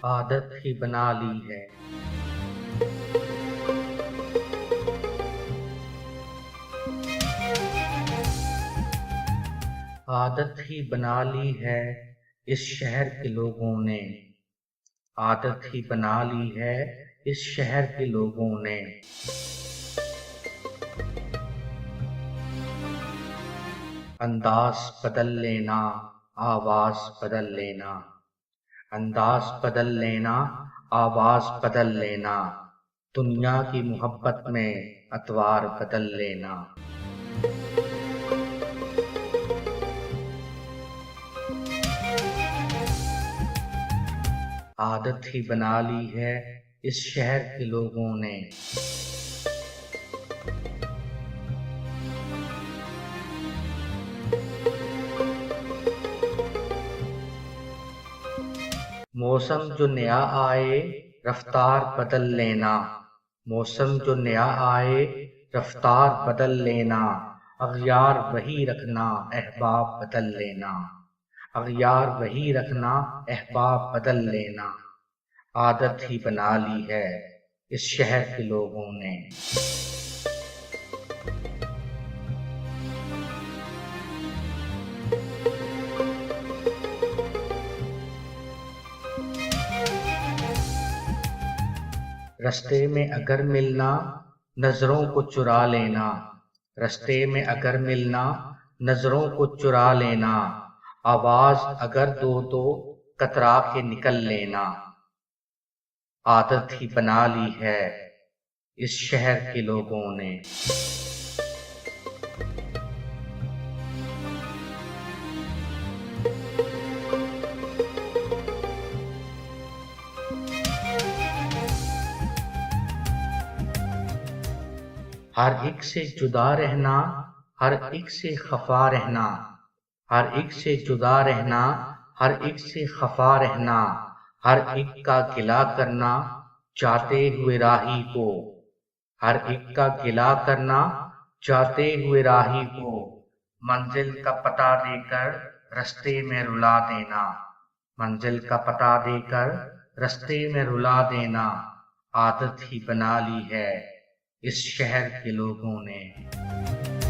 आदत ही बना ली है। आदत ही बना ली है इस शहर के लोगों ने। आदत ही बना ली है इस शहर के लोगों ने। अंदाज बदल लेना, आवाज बदल लेना। अंदाज बदल लेना, आवाज बदल लेना। दुनिया की मोहब्बत में अतवार बदल लेना। आदत ही बना ली है इस शहर के लोगों ने। मौसम जो नया आए रफ्तार बदल लेना। मौसम जो नया आए रफ्तार बदल लेना। अग़यार वही रखना, अहबाब बदल लेना। अग़यार वही रखना, अहबाब बदल लेना। आदत ही बना ली है इस शहर के लोगों ने। रास्ते में अगर मिलना नजरों को चुरा लेना। रास्ते में अगर मिलना नजरों को चुरा लेना। आवाज अगर दो तो कतरा के निकल लेना। आदत ही बना ली है इस शहर के लोगों ने। हर एक से जुदा रहना, हर एक से खफा रहना। हर एक से जुदा रहना, हर एक से खफा रहना। हर एक का गिला करना चाहते हुए राही को। हर एक का गिला करना चाहते हुए राही को। मंजिल का पता देकर रास्ते में रुला देना। मंजिल का पता देकर रास्ते में रुला देना। आदत ही बना ली है इस शहर के लोगों ने।